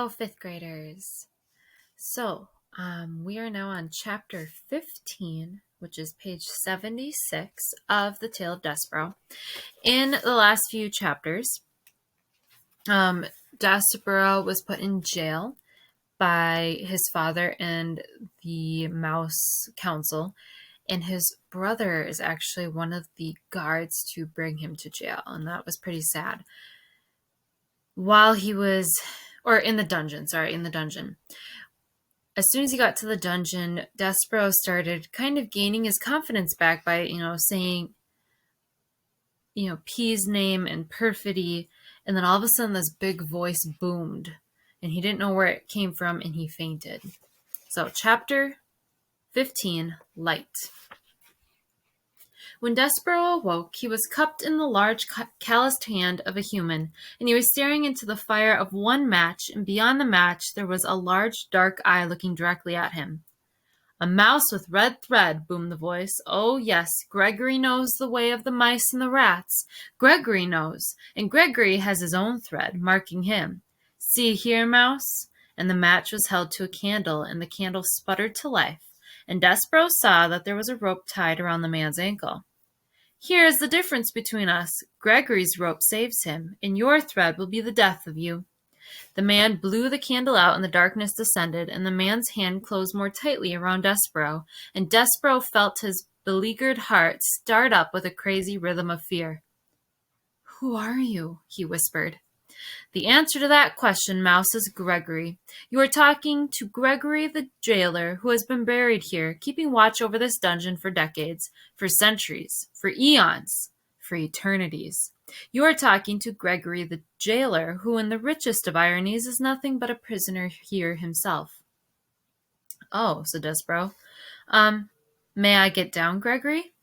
Fifth graders. We are now on chapter 15, which is page 76 of the Tale of Despereaux. In the last few chapters, Despereaux was put in jail by his father and the Mouse Council, and his brother is actually one of the guards to bring him to jail, and that was pretty sad. While he was, in the dungeon. As soon as he got to the dungeon, Despereaux started kind of gaining his confidence back by, saying, P's name and perfidy. And then all of a sudden this big voice boomed and he didn't know where it came from and he fainted. So chapter 15, Light. When Despereaux awoke, he was cupped in the large calloused hand of a human, and he was staring into the fire of one match, and beyond the match there was a large dark eye looking directly at him. "A mouse with red thread," boomed the voice. "Oh, yes, Gregory knows the way of the mice and the rats. Gregory knows, and Gregory has his own thread, marking him. See here, mouse?" And the match was held to a candle, and the candle sputtered to life, and Despereaux saw that there was a rope tied around the man's ankle. "Here is the difference between us. Gregory's rope saves him, and your thread will be the death of you." The man blew the candle out, and the darkness descended, and the man's hand closed more tightly around Despereaux, and Despereaux felt his beleaguered heart start up with a crazy rhythm of fear. "Who are you?" he whispered. "The answer to that question, Mouse, is Gregory. You are talking to Gregory the jailer, who has been buried here, keeping watch over this dungeon for decades, for centuries, for eons, for eternities. You are talking to Gregory the jailer, who in the richest of ironies is nothing but a prisoner here himself." "Oh," said Despereaux. May I get down, Gregory?"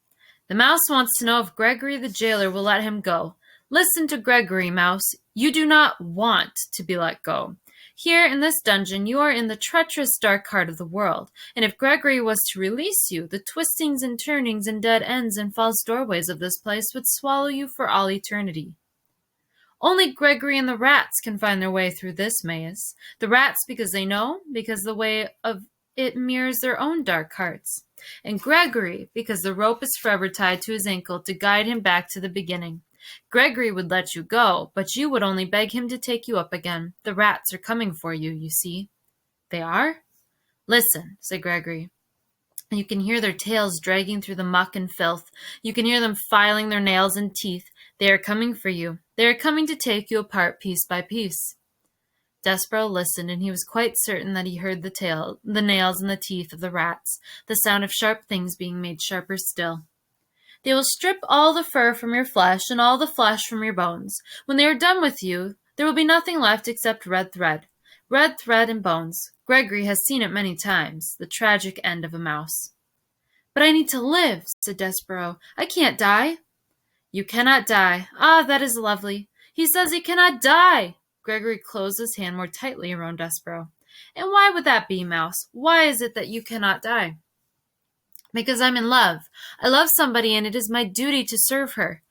"The mouse wants to know if Gregory the jailer will let him go. Listen to Gregory, Mouse. You do not want to be let go. Here in this dungeon you are in the treacherous dark heart of the world, and if Gregory was to release you, the twistings and turnings and dead ends and false doorways of this place would swallow you for all eternity. Only Gregory and the rats can find their way through this maze. The rats because they know, because the way of it mirrors their own dark hearts. And Gregory because the rope is forever tied to his ankle to guide him back to the beginning. Gregory would let you go, but you would only beg him to take you up again. The rats are coming for you, you see." "They are?" "Listen," said Gregory. "You can hear their tails dragging through the muck and filth. You can hear them filing their nails and teeth. They are coming for you. They are coming to take you apart piece by piece." Despereaux listened, and he was quite certain that he heard the nails and the teeth of the rats, the sound of sharp things being made sharper still. "They will strip all the fur from your flesh and all the flesh from your bones. When they are done with you, there will be nothing left except red thread. Red thread and bones. Gregory has seen it many times, the tragic end of a mouse." "But I need to live," said Despereaux. "I can't die." "You cannot die. Ah, that is lovely. He says he cannot die." Gregory closed his hand more tightly around Despereaux. "And why would that be, Mouse? Why is it that you cannot die?" "Because I'm in love. I love somebody, and it is my duty to serve her."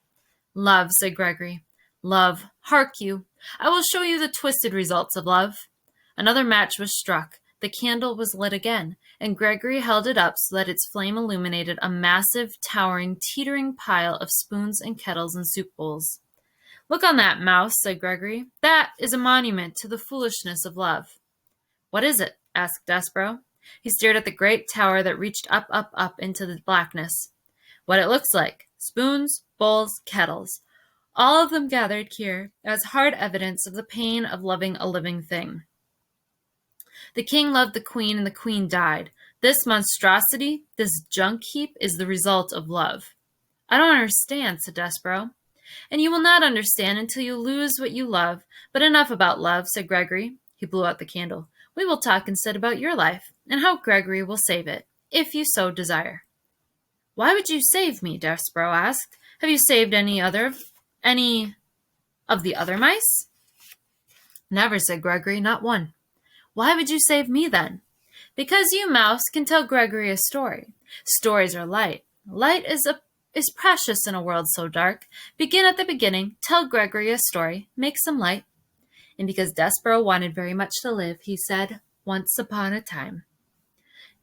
"Love," said Gregory. "Love. Hark you. I will show you the twisted results of love." Another match was struck. The candle was lit again, and Gregory held it up so that its flame illuminated a massive, towering, teetering pile of spoons and kettles and soup bowls. "Look on that, Mouse," said Gregory. "That is a monument to the foolishness of love." "What is it?" asked Despereaux. He stared at the great tower that reached up, up, up into the blackness. "What it looks like. Spoons, bowls, kettles. All of them gathered here as hard evidence of the pain of loving a living thing. The king loved the queen, and the queen died. This monstrosity, this junk heap, is the result of love." "I don't understand," said Despereaux. "And you will not understand until you lose what you love. But enough about love," said Gregory. He blew out the candle. "We will talk instead about your life, and how Gregory will save it, if you so desire." "Why would you save me?" Despereaux asked. "Have you saved any of the other mice?" "Never," said Gregory, "not one." "Why would you save me, then?" "Because you, Mouse, can tell Gregory a story. Stories are light. Light is precious in a world so dark. Begin at the beginning, tell Gregory a story, make some light." And because Despereaux wanted very much to live, he said, "Once upon a time."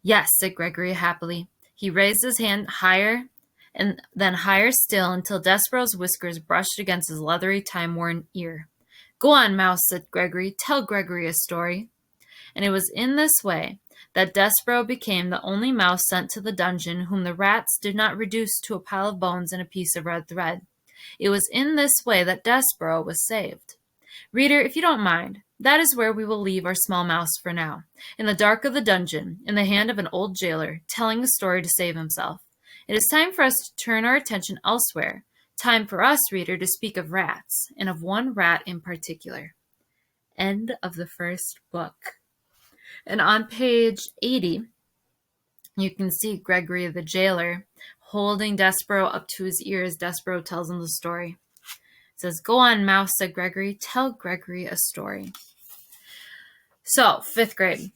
"Yes," said Gregory happily. He raised his hand higher and then higher still until Despereaux's whiskers brushed against his leathery, time-worn ear. "Go on, Mouse," said Gregory. "Tell Gregory a story." And it was in this way that Despereaux became the only mouse sent to the dungeon whom the rats did not reduce to a pile of bones and a piece of red thread. It was in this way that Despereaux was saved. Reader, if you don't mind, that is where we will leave our small mouse for now, in the dark of the dungeon, in the hand of an old jailer, telling a story to save himself. It is time for us to turn our attention elsewhere, time for us, reader, to speak of rats, and of one rat in particular. End of the first book. And on page 80, you can see Gregory the jailer holding Despereaux up to his ear as Despereaux tells him the story. It says, "Go on, Mouse," said Gregory. "Tell Gregory a story." So, 5th grade.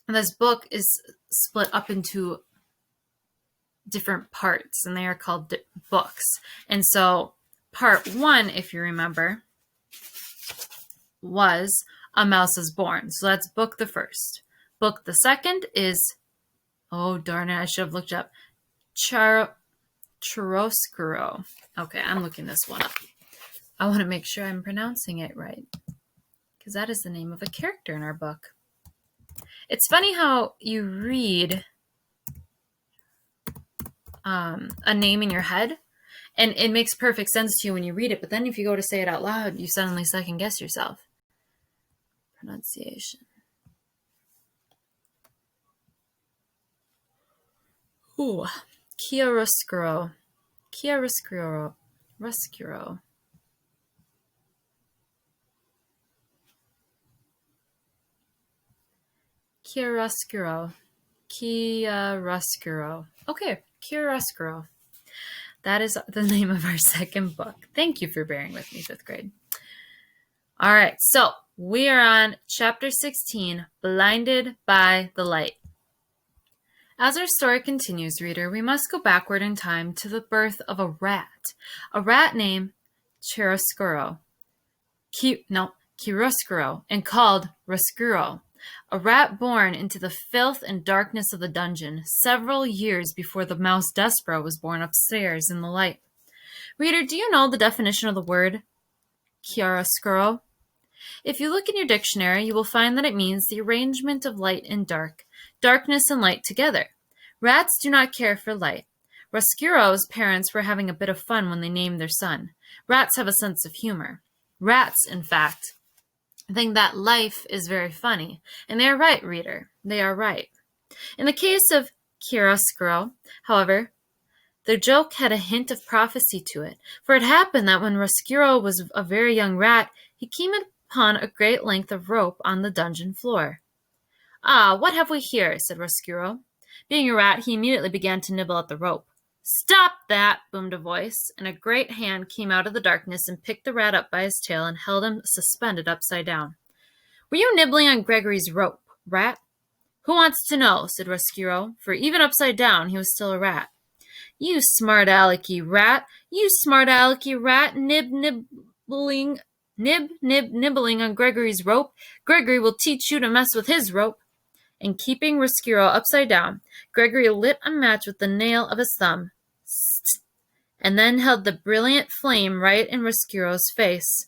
This book is split up into different parts, and they are called books. And so, part 1, if you remember, was A Mouse is Born. So that's book the first. Book the second is, oh darn it, I should have looked up, Chiaroscuro. Okay, I'm looking this one up. I want to make sure I'm pronouncing it right, because that is the name of a character in our book. It's funny how you read a name in your head, and it makes perfect sense to you when you read it, but then if you go to say it out loud, you suddenly second guess yourself. Pronunciation. Ooh, chiaroscuro. Chiaroscuro. Chiaroscuro. Chiaroscuro. Okay, chiaroscuro. That is the name of our second book. Thank you for bearing with me, 5th grade. All right, so we are on chapter 16, Blinded by the Light. As our story continues, reader, we must go backward in time to the birth of a rat named Chiaroscuro. Chiaroscuro, and called Roscuro, a rat born into the filth and darkness of the dungeon several years before the mouse Despereaux was born upstairs in the light. Reader, do you know the definition of the word chiaroscuro? If you look in your dictionary, you will find that it means the arrangement of light and dark, darkness and light together. Rats do not care for light. Roscuro's parents were having a bit of fun when they named their son. Rats have a sense of humor. Rats, in fact, think that life is very funny. And they are right, reader. They are right. In the case of chiaroscuro, however, the joke had a hint of prophecy to it, for it happened that when Roscuro was a very young rat, he came upon a great length of rope on the dungeon floor. "Ah, what have we here?" said Roscuro. Being a rat, he immediately began to nibble at the rope. "Stop that!" boomed a voice, and a great hand came out of the darkness and picked the rat up by his tail and held him suspended upside down. "Were you nibbling on Gregory's rope, rat?" "Who wants to know?" said Roscuro, for even upside down he was still a rat. "You smart-alecky rat! You smart-alecky rat! Nibbling on Gregory's rope! Gregory will teach you to mess with his rope!" And keeping Roscuro upside down, Gregory lit a match with the nail of his thumb, and then held the brilliant flame right in Roscuro's face.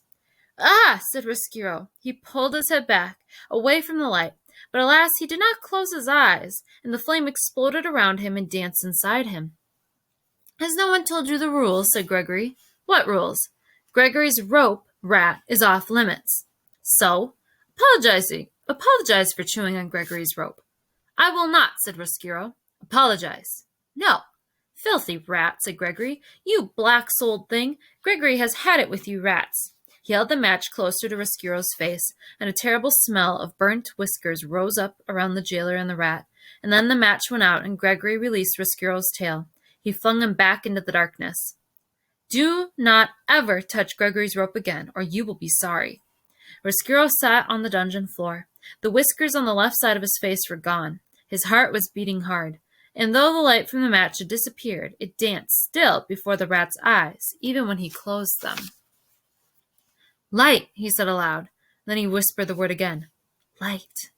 "Ah!" said Roscuro. He pulled his head back, away from the light, but alas, he did not close his eyes, and the flame exploded around him and danced inside him. "Has no one told you the rules?" said Gregory. "What rules?" "Gregory's rope, rat, is off limits." "So? Apologize for chewing on Gregory's rope." "I will not," said Roscuro. "Apologize." "No." "Filthy rat," said Gregory. "You black-souled thing. Gregory has had it with you rats." He held the match closer to Roscuro's face, and a terrible smell of burnt whiskers rose up around the jailer and the rat, and then the match went out, and Gregory released Roscuro's tail. He flung him back into the darkness. "Do not ever touch Gregory's rope again, or you will be sorry." Roscuro sat on the dungeon floor. The whiskers on the left side of his face were gone. His heart was beating hard, and though the light from the match had disappeared, it danced still before the rat's eyes, even when he closed them. "Light," he said aloud. Then he whispered the word again. Light.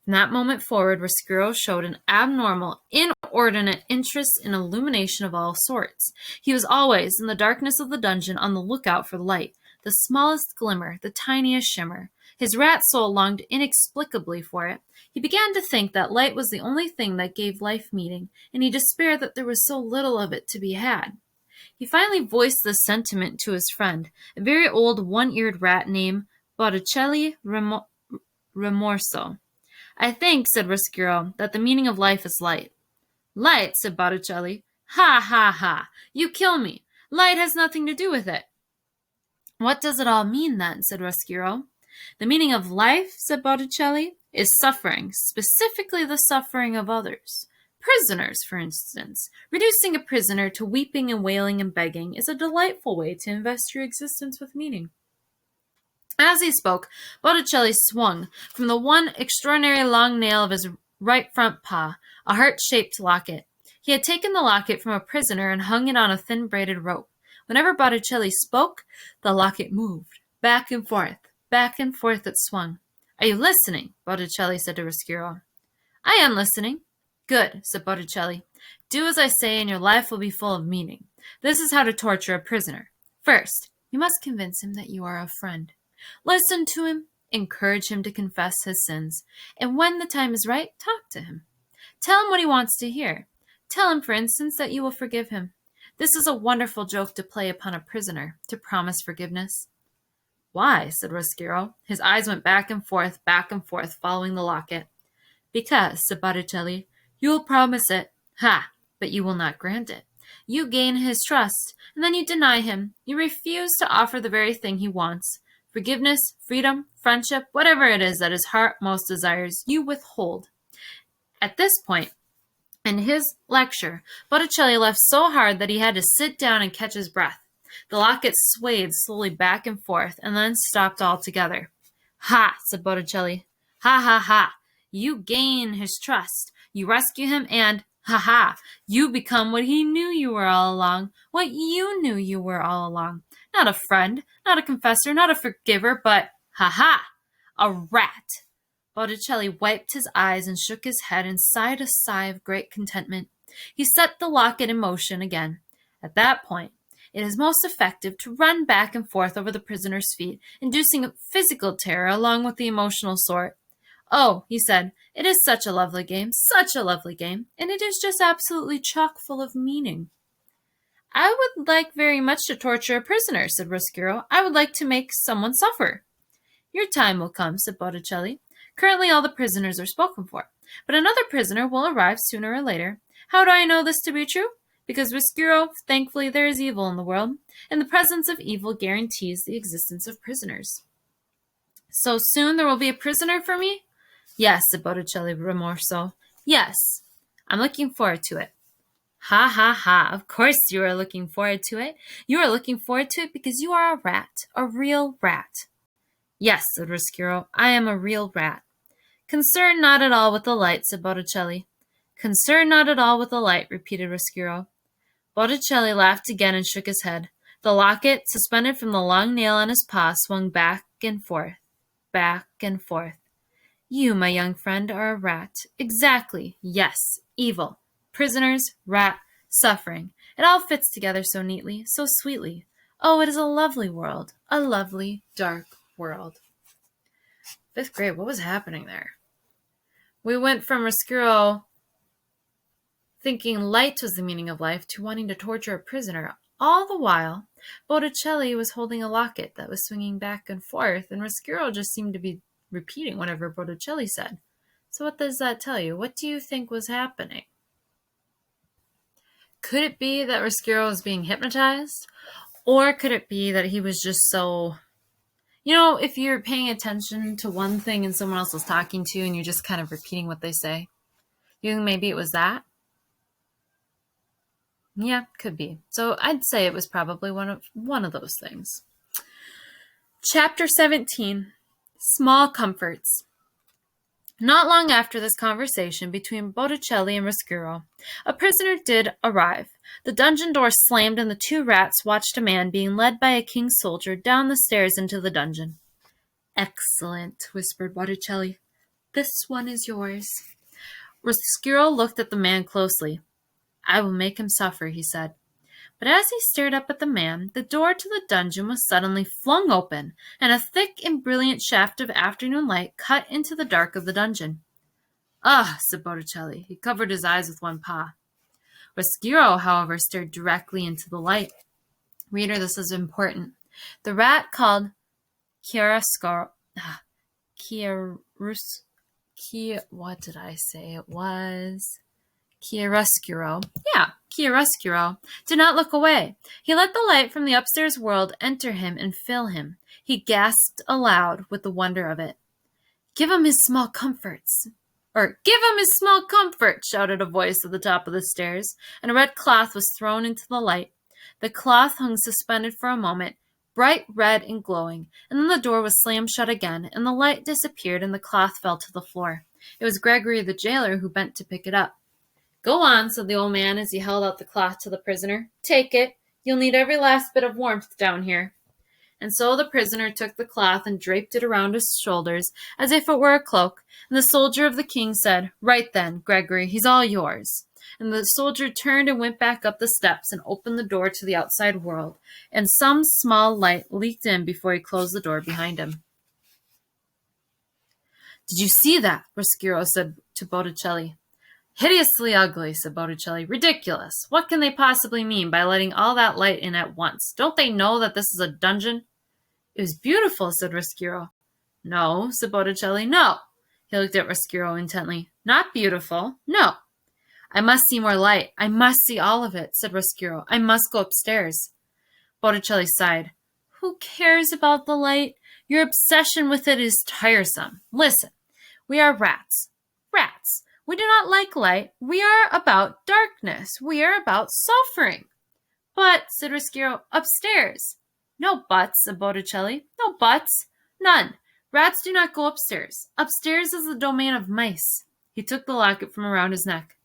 From that moment forward, Roscuro showed an abnormal, inordinate interest in illumination of all sorts. He was always, in the darkness of the dungeon, on the lookout for light, the smallest glimmer, the tiniest shimmer. His rat soul longed inexplicably for it. He began to think that light was the only thing that gave life meaning, and he despaired that there was so little of it to be had. He finally voiced this sentiment to his friend, a very old one-eared rat named Botticelli Rimorso. I think, said Roscuro, that the meaning of life is light. Light, said Botticelli. Ha, ha, ha. You kill me. Light has nothing to do with it. What does it all mean, then? Said Roscuro. The meaning of life, said Botticelli, is suffering, specifically the suffering of others. Prisoners, for instance. Reducing a prisoner to weeping and wailing and begging is a delightful way to invest your existence with meaning. As he spoke, Botticelli swung from the one extraordinary long nail of his right front paw a heart-shaped locket. He had taken the locket from a prisoner and hung it on a thin braided rope. Whenever Botticelli spoke, the locket moved. Back and forth it swung. Are you listening? Botticelli said to Roscuro. I am listening. Good, said Botticelli. Do as I say and your life will be full of meaning. This is how to torture a prisoner. First, you must convince him that you are a friend. Listen to him, encourage him to confess his sins, and when the time is right, talk to him. Tell him what he wants to hear. Tell him, for instance, that you will forgive him. This is a wonderful joke to play upon a prisoner, to promise forgiveness. Why? Said Roscuro. His eyes went back and forth, following the locket. Because, said Botticelli, you will promise it. Ha! But you will not grant it. You gain his trust, and then you deny him. You refuse to offer the very thing he wants. Forgiveness, freedom, friendship, whatever it is that his heart most desires, you withhold. At this point, in his lecture, Botticelli laughed so hard that he had to sit down and catch his breath. The locket swayed slowly back and forth, and then stopped altogether. Ha, said Botticelli. Ha, ha, ha. You gain his trust. You rescue him, and, ha, ha, you become what he knew you were all along, what you knew you were all along. Not a friend, not a confessor, not a forgiver, but, ha-ha, a rat. Botticelli wiped his eyes and shook his head and sighed a sigh of great contentment. He set the locket in motion again. At that point, it is most effective to run back and forth over the prisoner's feet, inducing physical terror along with the emotional sort. Oh, he said, it is such a lovely game, and it is just absolutely chock full of meaning. I would like very much to torture a prisoner, said Roscuro. I would like to make someone suffer. Your time will come, said Botticelli. Currently all the prisoners are spoken for, but another prisoner will arrive sooner or later. How do I know this to be true? Because, Roscuro, thankfully there is evil in the world, and the presence of evil guarantees the existence of prisoners. So soon there will be a prisoner for me? Yes, said Botticelli Rimorso. Yes, I'm looking forward to it. Ha, ha, ha. Of course you are looking forward to it. You are looking forward to it because you are a rat, a real rat. Yes, said Roscuro, I am a real rat. Concern not at all with the light, said Botticelli. Concern not at all with the light, repeated Roscuro. Botticelli laughed again and shook his head. The locket, suspended from the long nail on his paw, swung back and forth, back and forth. You, my young friend, are a rat. Exactly. Yes. Evil. Prisoners, rat, suffering. It all fits together so neatly, so sweetly. Oh, it is a lovely world. A lovely, dark world. 5th grade, what was happening there? We went from Roscuro thinking light was the meaning of life to wanting to torture a prisoner. All the while, Botticelli was holding a locket that was swinging back and forth, and Roscuro just seemed to be repeating whatever Botticelli said. So what does that tell you? What do you think was happening? Could it be that Roscuro was being hypnotized? Or could it be that he was just so... You know, if you're paying attention to one thing and someone else is talking to you and you're just kind of repeating what they say. You think maybe it was that? Yeah, could be. So I'd say it was probably one of those things. Chapter 17. Small Comforts. Not long after this conversation between Botticelli and Roscuro, a prisoner did arrive. The dungeon door slammed and the two rats watched a man being led by a king's soldier down the stairs into the dungeon. Excellent, whispered Botticelli. This one is yours. Roscuro looked at the man closely. I will make him suffer, he said. But as he stared up at the man, the door to the dungeon was suddenly flung open, and a thick and brilliant shaft of afternoon light cut into the dark of the dungeon. Ah, said Botticelli. He covered his eyes with one paw. Roscuro, however, stared directly into the light. Reader, this is important. The rat called Chiaroscuro. What did I say it was? Chiaroscuro. Yeah, Chiaroscuro did not look away. He let the light from the upstairs world enter him and fill him. He gasped aloud with the wonder of it. Give him his small comforts. Give him his small comfort, shouted a voice at the top of the stairs, and a red cloth was thrown into the light. The cloth hung suspended for a moment, bright red and glowing, and then the door was slammed shut again, and the light disappeared, and the cloth fell to the floor. It was Gregory the jailer who bent to pick it up. Go on, said the old man as he held out the cloth to the prisoner. Take it. You'll need every last bit of warmth down here. And so the prisoner took the cloth and draped it around his shoulders as if it were a cloak, and the soldier of the king said, Right then, Gregory, he's all yours. And the soldier turned and went back up the steps and opened the door to the outside world, and some small light leaked in before he closed the door behind him. Did you see that? Roscuro said to Botticelli. Hideously ugly, said Botticelli. Ridiculous. What can they possibly mean by letting all that light in at once? Don't they know that this is a dungeon? It was beautiful, said Roscuro. No, said Botticelli. No. He looked at Roscuro intently. Not beautiful. No. I must see more light. I must see all of it, said Roscuro. I must go upstairs. Botticelli sighed. Who cares about the light? Your obsession with it is tiresome. Listen, we are rats. Rats. We do not like light. We are about darkness. We are about suffering. But, said Roscuro, upstairs. No buts, said Botticelli. No buts. None. Rats do not go upstairs. Upstairs is the domain of mice. He took the locket from around his neck.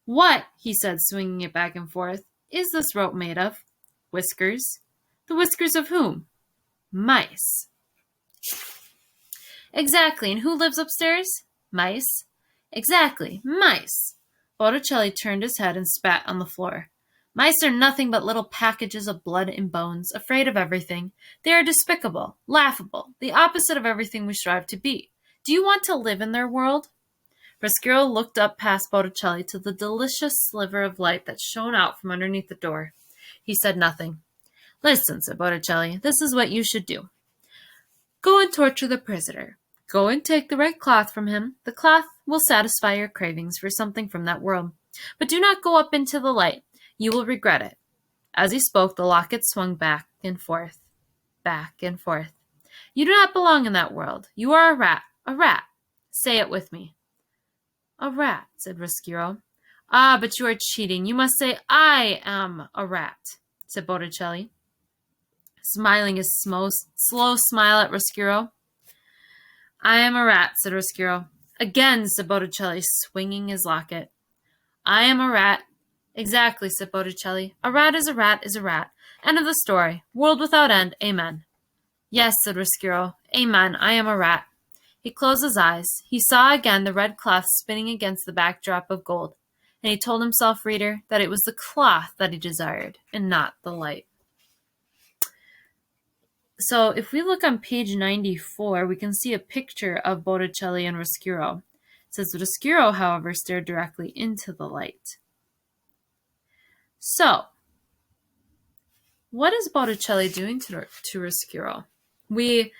What, he said, swinging it back and forth, is this rope made of? Whiskers. The whiskers of whom? Mice. Exactly. And who lives upstairs? Mice. Exactly. Mice. Botticelli turned his head and spat on the floor. Mice are nothing but little packages of blood and bones, afraid of everything. They are despicable, laughable, the opposite of everything we strive to be. Do you want to live in their world? Roscuro looked up past Botticelli to the delicious sliver of light that shone out from underneath the door. He said nothing. Listen, said Botticelli, this is what you should do. Go and torture the prisoner. Go and take the red cloth from him. The cloth will satisfy your cravings for something from that world. But do not go up into the light. You will regret it. As he spoke, the locket swung back and forth, back and forth. You do not belong in that world. You are a rat. A rat. Say it with me. A rat, said Roscuro. Ah, but you are cheating. You must say, I am a rat, said Botticelli, smiling his slow smile at Roscuro. I am a rat, said Roscuro. Again, said Botticelli, swinging his locket. I am a rat. Exactly, said Botticelli. A rat is a rat is a rat. End of the story. World without end. Amen. Yes, said Roscuro. Amen. I am a rat. He closed his eyes. He saw again the red cloth spinning against the backdrop of gold, and he told himself, reader, that it was the cloth that he desired, and not the light. So if we look on page 94, we can see a picture of Botticelli and Roscuro. It says Roscuro, however, stared directly into the light. So, what is Botticelli doing to Roscuro? We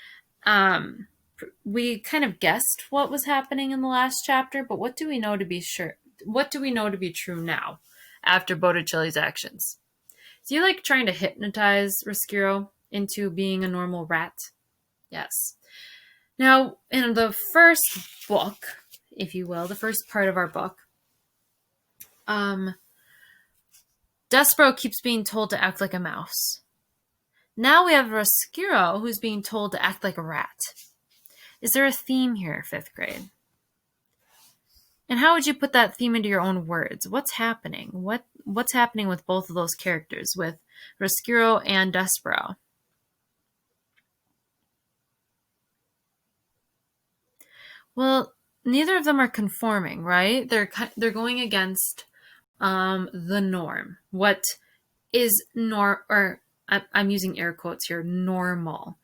kind of guessed what was happening in the last chapter, but what do we know to be sure? What do we know to be true now after Botticelli's actions? Is he like trying to hypnotize Roscuro into being a normal rat? Yes. Now, in the first book, if you will, the first part of our book, Despereaux keeps being told to act like a mouse. Now we have Roscuro who's being told to act like a rat. Is there a theme here, 5th grade? And how would you put that theme into your own words? What's happening? What's happening with both of those characters, with Roscuro and Despereaux? Well, neither of them are conforming, right? They're going against the norm. What is I'm using air quotes here, normal.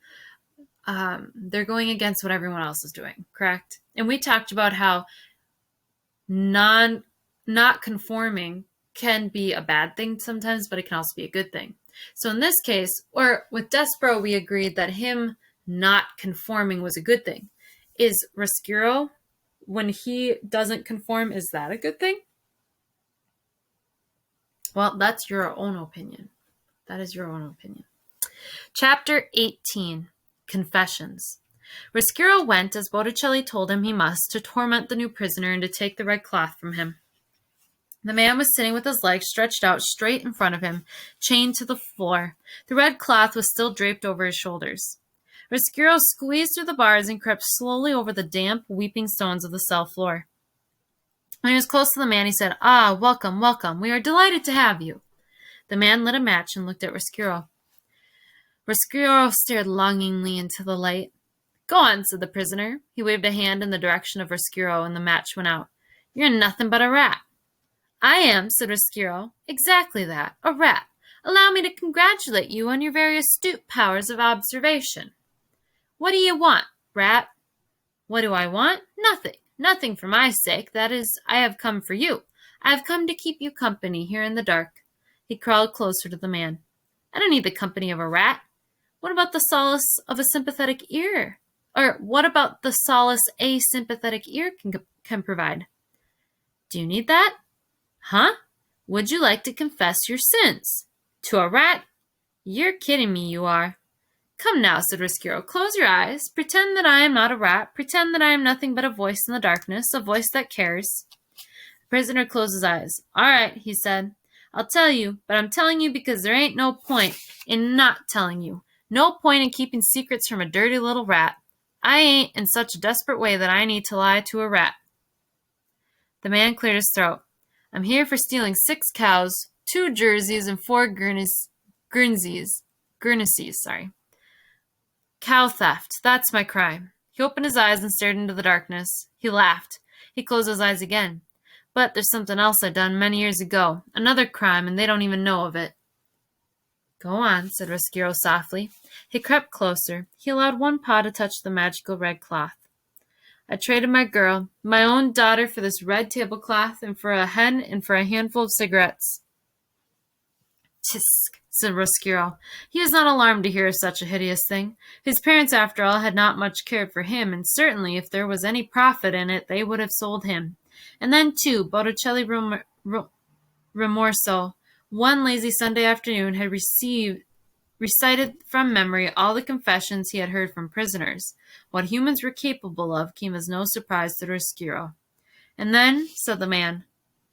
They're going against what everyone else is doing, correct? And we talked about how not conforming can be a bad thing sometimes, but it can also be a good thing. So in this case, or with Despereaux, we agreed that him not conforming was a good thing. Is Rescuro, when he doesn't conform, is that a good thing? Well, that's your own opinion. That is your own opinion. Chapter 18, Confessions. Rescuro went, as Botticelli told him he must, to torment the new prisoner and to take the red cloth from him. The man was sitting with his legs stretched out straight in front of him, chained to the floor. The red cloth was still draped over his shoulders. Rescuro squeezed through the bars and crept slowly over the damp, weeping stones of the cell floor. When he was close to the man, he said, "Ah, welcome, welcome. We are delighted to have you." The man lit a match and looked at Rescuro. Rescuro stared longingly into the light. "Go on," said the prisoner. He waved a hand in the direction of Rescuro, and the match went out. "You're nothing but a rat." "I am," said Rescuro. "Exactly that, a rat. Allow me to congratulate you on your very astute powers of observation." "What do you want, rat?" "What do I want? Nothing. Nothing for my sake. That is, I have come for you. I have come to keep you company here in the dark." He crawled closer to the man. "I don't need the company of a rat. What about the solace of a sympathetic ear? Or what about the solace a sympathetic ear can provide?" "Do you need that?" "Huh? Would you like to confess your sins? To a rat? You're kidding me, you are." "Come now," said Rescuro. "Close your eyes. Pretend that I am not a rat. Pretend that I am nothing but a voice in the darkness, a voice that cares." The prisoner closed his eyes. "All right," he said. "I'll tell you, but I'm telling you because there ain't no point in not telling you. No point in keeping secrets from a dirty little rat. I ain't in such a desperate way that I need to lie to a rat." The man cleared his throat. "I'm here for stealing 6 cows, 2 jerseys, and 4 Guernseys. Cow theft. That's my crime." He opened his eyes and stared into the darkness. He laughed. He closed his eyes again. "But there's something else I done many years ago. Another crime, and they don't even know of it." "Go on," said Rescuro softly. He crept closer. He allowed one paw to touch the magical red cloth. "I traded my girl, my own daughter, for this red tablecloth, and for a hen, and for a handful of cigarettes." "Tisk," said Rescuro. He was not alarmed to hear of such a hideous thing. His parents, after all, had not much cared for him, and certainly if there was any profit in it, they would have sold him. And then, too, Botticelli Rimorso, one lazy Sunday afternoon, had recited from memory all the confessions he had heard from prisoners. What humans were capable of came as no surprise to Rescuro. "And then," said the man.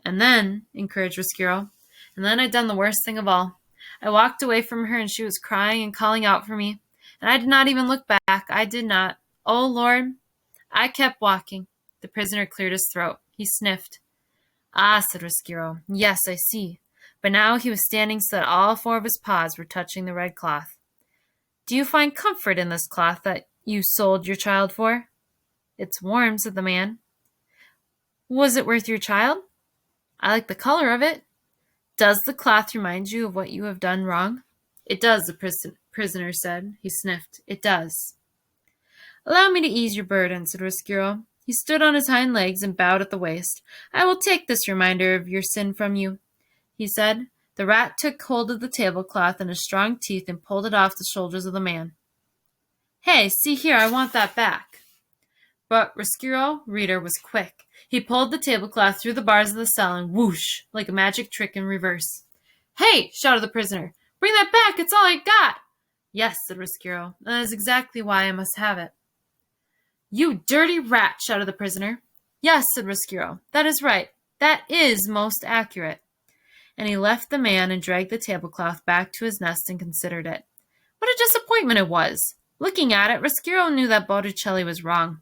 "And then," encouraged Rescuro, "and then I'd done the worst thing of all. I walked away from her, and she was crying and calling out for me, and I did not even look back. I did not. Oh, Lord, I kept walking." The prisoner cleared his throat. He sniffed. "Ah," said Rescuro. "Yes, I see." But now he was standing so that all 4 of his paws were touching the red cloth. "Do you find comfort in this cloth that you sold your child for?" "It's warm," said the man. "Was it worth your child?" "I like the color of it." "Does the cloth remind you of what you have done wrong?" "It does," the prisoner said. He sniffed. "It does." "Allow me to ease your burden," said Rescuro. He stood on his hind legs and bowed at the waist. "I will take this reminder of your sin from you," he said. The rat took hold of the tablecloth in his strong teeth and pulled it off the shoulders of the man. "Hey, see here, I want that back." But Rescuro, reader, was quick. He pulled the tablecloth through the bars of the cell and whoosh, like a magic trick in reverse. "Hey!" shouted the prisoner. "Bring that back! It's all I got!" "Yes," said Rescuro. "That is exactly why I must have it." "You dirty rat!" shouted the prisoner. "Yes," said Rescuro. "That is right. That is most accurate." And he left the man and dragged the tablecloth back to his nest and considered it. What a disappointment it was! Looking at it, Rescuro knew that Botticelli was wrong.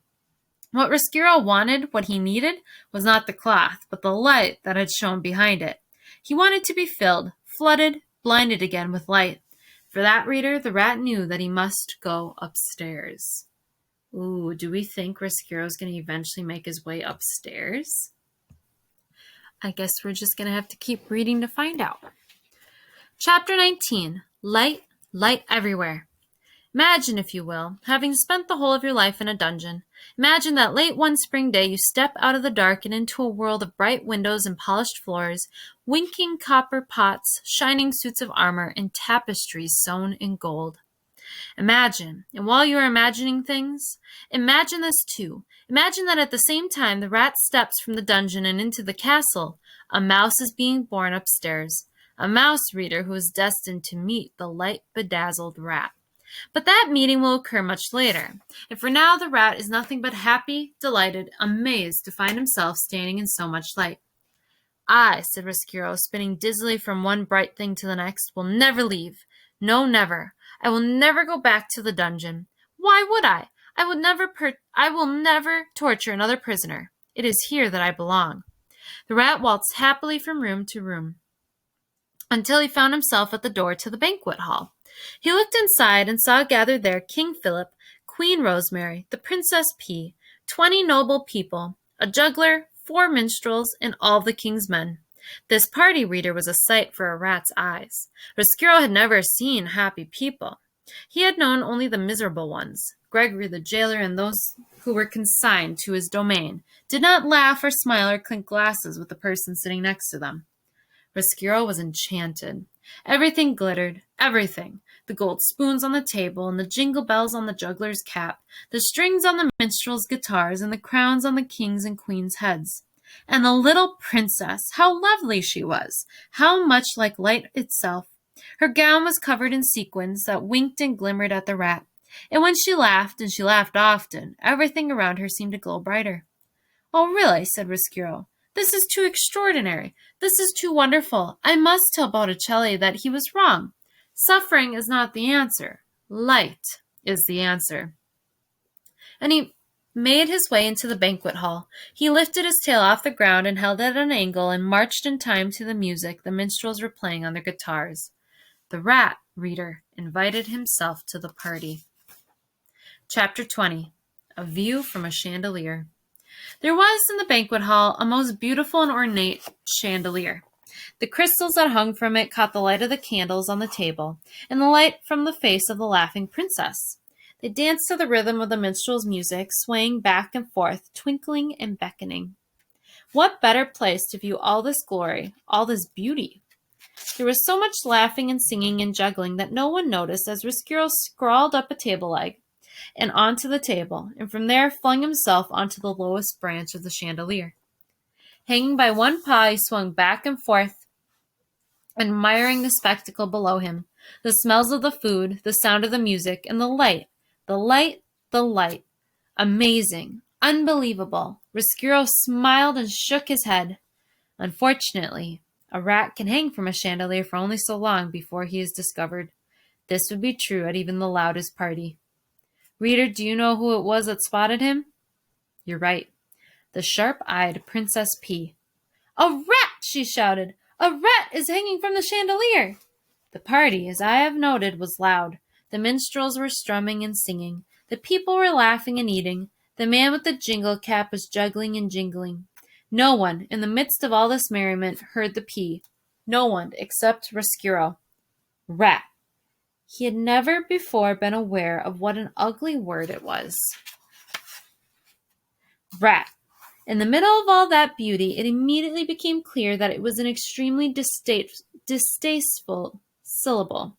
What Rescuro wanted, what he needed, was not the cloth, but the light that had shone behind it. He wanted to be filled, flooded, blinded again with light. For that, reader, the rat knew that he must go upstairs. Ooh, do we think Rescuro's going to eventually make his way upstairs? I guess we're just going to have to keep reading to find out. Chapter 19. Light, light everywhere. Imagine, if you will, having spent the whole of your life in a dungeon. Imagine that late one spring day you step out of the dark and into a world of bright windows and polished floors, winking copper pots, shining suits of armor, and tapestries sewn in gold. Imagine, and while you are imagining things, imagine this too. Imagine that at the same time the rat steps from the dungeon and into the castle, a mouse is being born upstairs. A mouse reader who is destined to meet the light-bedazzled rat. But that meeting will occur much later. And for now, the rat is nothing but happy, delighted, amazed to find himself standing in so much light. I, said Rescuro, spinning dizzily from one bright thing to the next, will never leave. No, never. I will never go back to the dungeon. Why would I? I will never torture another prisoner. It is here that I belong. The rat waltzed happily from room to room until he found himself at the door to the banquet hall. He looked inside and saw gathered there King Philip, Queen Rosemary, the Princess P, 20 noble people, a juggler, 4 minstrels, and all the king's men. This party, reader, was a sight for a rat's eyes. Rescuro had never seen happy people. He had known only the miserable ones. Gregory the jailer and those who were consigned to his domain did not laugh or smile or clink glasses with the person sitting next to them. Rescuro was enchanted. Everything glittered, everything. The gold spoons on the table, and the jingle bells on the juggler's cap, the strings on the minstrels' guitars, and the crowns on the king's and queen's heads. And the little princess, how lovely she was, how much like light itself. Her gown was covered in sequins that winked and glimmered at the rat. And when she laughed, and she laughed often, everything around her seemed to glow brighter. Oh, really, said Rescuro. This is too extraordinary. This is too wonderful. I must tell Botticelli that he was wrong. Suffering is not the answer. Light is the answer. And he made his way into the banquet hall. He lifted his tail off the ground and held it at an angle and marched in time to the music the minstrels were playing on their guitars. The rat, reader, invited himself to the party. Chapter 20. A View from a Chandelier. There was in the banquet hall a most beautiful and ornate chandelier. The crystals that hung from it caught the light of the candles on the table, and the light from the face of the laughing princess. They danced to the rhythm of the minstrel's music, swaying back and forth, twinkling and beckoning. What better place to view all this glory, all this beauty? There was so much laughing and singing and juggling that no one noticed as Rescuro scrawled up a table leg and onto the table, and from there flung himself onto the lowest branch of the chandelier. Hanging by one paw, he swung back and forth, admiring the spectacle below him, the smells of the food, the sound of the music, and the light, the light, the light. Amazing, unbelievable. Rescuro smiled and shook his head. Unfortunately, a rat can hang from a chandelier for only so long before he is discovered. This would be true at even the loudest party. Reader, do you know who it was that spotted him? You're right. The sharp-eyed Princess P. A rat! She shouted. A rat is hanging from the chandelier! The party, as I have noted, was loud. The minstrels were strumming and singing. The people were laughing and eating. The man with the jingle cap was juggling and jingling. No one, in the midst of all this merriment, heard the P. No one except Rescuro. Rat. He had never before been aware of what an ugly word it was. Rat. In the middle of all that beauty, it immediately became clear that it was an extremely distasteful syllable.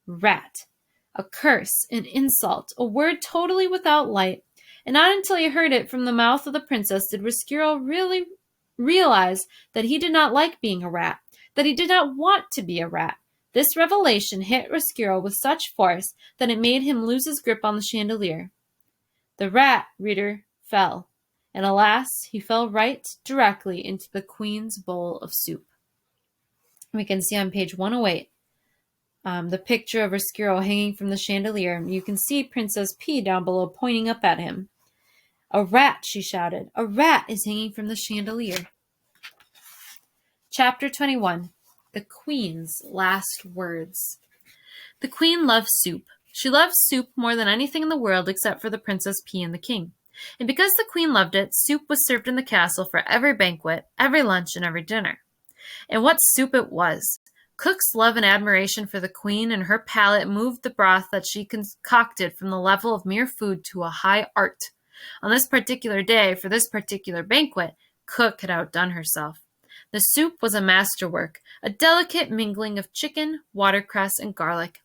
Rat. A curse, an insult, a word totally without light, and not until he heard it from the mouth of the princess did Rescuro really realize that he did not like being a rat, that he did not want to be a rat. This revelation hit Rescuro with such force that it made him lose his grip on the chandelier. The rat, reader, fell, and alas, he fell right directly into the queen's bowl of soup. We can see on page 108 the picture of Rescuro hanging from the chandelier. You can see Princess P down below pointing up at him. A rat, she shouted. A rat is hanging from the chandelier. Chapter 21. The Queen's Last Words. The Queen loved soup. She loved soup more than anything in the world except for the Princess Pea and the king. And because the queen loved it, soup was served in the castle for every banquet, every lunch, and every dinner. And what soup it was! Cook's love and admiration for the queen and her palate moved the broth that she concocted from the level of mere food to a high art. On this particular day, for this particular banquet, Cook had outdone herself. The soup was a masterwork, a delicate mingling of chicken, watercress, and garlic.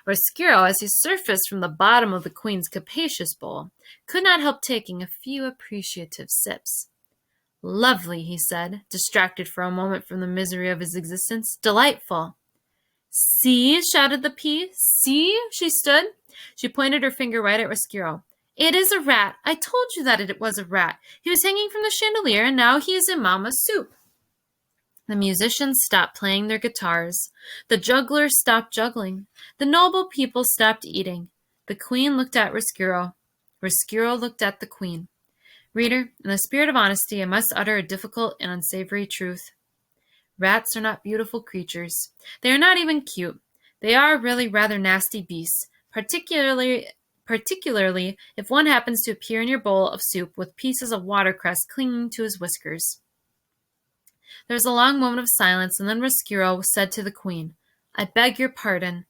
Roscuro, as he surfaced from the bottom of the queen's capacious bowl, could not help taking a few appreciative sips. "Lovely," he said, distracted for a moment from the misery of his existence. "Delightful." "See," shouted the pea. "See," she stood. She pointed her finger right at Roscuro. "It is a rat. I told you that it was a rat. He was hanging from the chandelier, and now he is in Mamma's soup." The musicians stopped playing their guitars. The jugglers stopped juggling. The noble people stopped eating. The queen looked at Roscuro. Roscuro looked at the queen. Reader, in the spirit of honesty, I must utter a difficult and unsavory truth. Rats are not beautiful creatures. They are not even cute. They are really rather nasty beasts, particularly if one happens to appear in your bowl of soup with pieces of watercress clinging to his whiskers. There was a long moment of silence, and then Roscuro said to the queen, "I beg your pardon."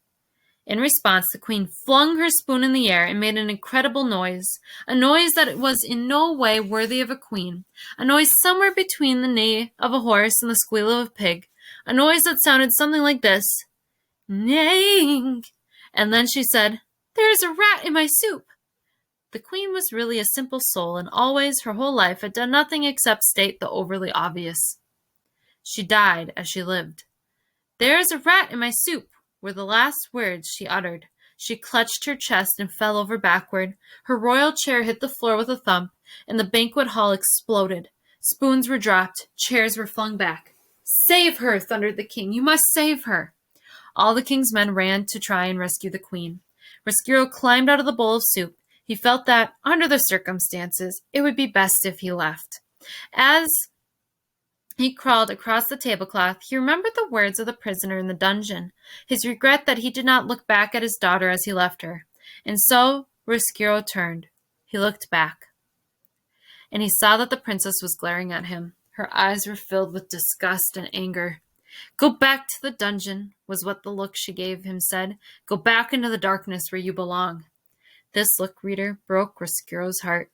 In response, the queen flung her spoon in the air and made an incredible noise, a noise that was in no way worthy of a queen, a noise somewhere between the neigh of a horse and the squeal of a pig, a noise that sounded something like this, neighing. And then she said, "There is a rat in my soup." The queen was really a simple soul, and always, her whole life, had done nothing except state the overly obvious. She died as she lived. "There is a rat in my soup," were the last words she uttered. She clutched her chest and fell over backward. Her royal chair hit the floor with a thump, and the banquet hall exploded. Spoons were dropped. Chairs were flung back. "Save her!" thundered the king. "You must save her!" All the king's men ran to try and rescue the queen. Roscuro climbed out of the bowl of soup. He felt that, under the circumstances, it would be best if he left. As he crawled across the tablecloth, he remembered the words of the prisoner in the dungeon, his regret that he did not look back at his daughter as he left her. And so Roscuro turned. He looked back, and he saw that the princess was glaring at him. Her eyes were filled with disgust and anger. "Go back to the dungeon," was what the look she gave him said. "Go back into the darkness where you belong." This look, reader, broke Roscuro's heart.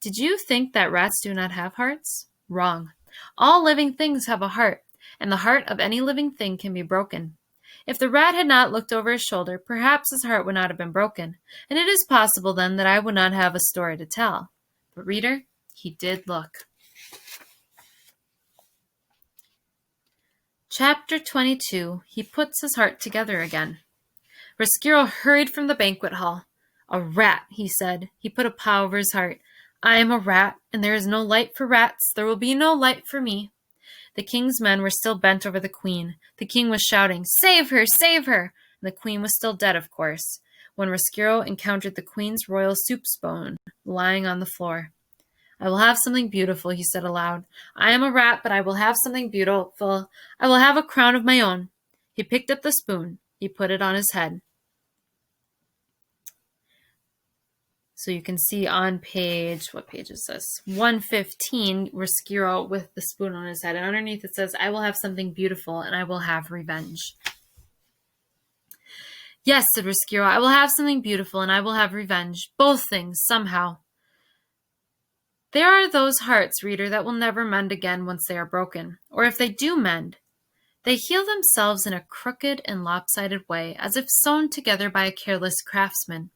Did you think that rats do not have hearts? Wrong. All living things have a heart, and the heart of any living thing can be broken. If the rat had not looked over his shoulder, perhaps his heart would not have been broken, and it is possible then that I would not have a story to tell. But reader, he did look. Chapter 22. He puts his heart together again. Roscuro hurried from the banquet hall. "A rat," he said. He put a paw over his heart. "I am a rat, and there is no light for rats. There will be no light for me." The king's men were still bent over the queen. The king was shouting, "Save her! Save her!" And the queen was still dead, of course, when Roscuro encountered the queen's royal soup spoon lying on the floor. "I will have something beautiful," he said aloud. "I am a rat, but I will have something beautiful. I will have a crown of my own." He picked up the spoon. He put it on his head. So you can see on what page is this? 115, Roscuro with the spoon on his head. And underneath it says, "I will have something beautiful, and I will have revenge." "Yes," said Roscuro, "I will have something beautiful, and I will have revenge. Both things, somehow." There are those hearts, reader, that will never mend again once they are broken. Or if they do mend, they heal themselves in a crooked and lopsided way, as if sewn together by a careless craftsman.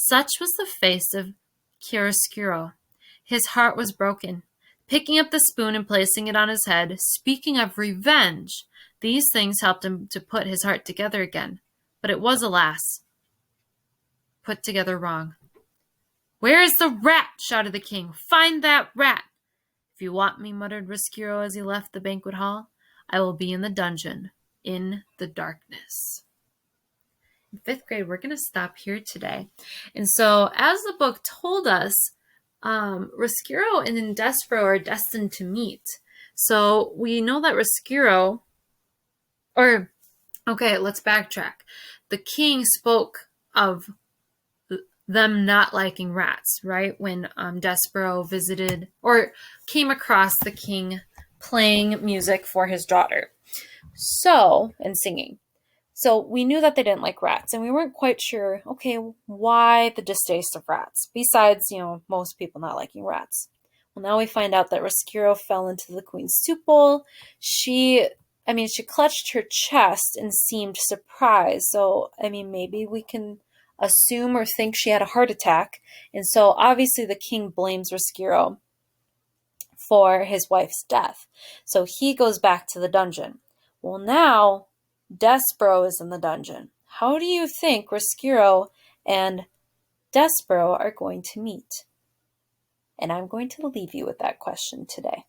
Such was the face of Chiaroscuro. His heart was broken. Picking up the spoon and placing it on his head, speaking of revenge, these things helped him to put his heart together again. But it was, alas, put together wrong. "Where is the rat?" shouted the king. "Find that rat!" "If you want me," muttered Roscuro as he left the banquet hall, "I will be in the dungeon, in the darkness." In 5th grade, we're going to stop here today. And so, as the book told us, Roscuro and Despereaux are destined to meet. So, we know that Roscuro, let's backtrack. The king spoke of them not liking rats, right? When Despereaux visited or came across the king playing music for his daughter. So, and singing. So we knew that they didn't like rats, and we weren't quite sure, okay, why the distaste of rats, besides, most people not liking rats. Well, now we find out that Roscuro fell into the queen's soup bowl. She clutched her chest and seemed surprised. So, maybe we can assume or think she had a heart attack. And so obviously the king blames Roscuro for his wife's death. So he goes back to the dungeon. Well, now Despereaux is in the dungeon. How do you think Roscuro and Despereaux are going to meet? And I'm going to leave you with that question today.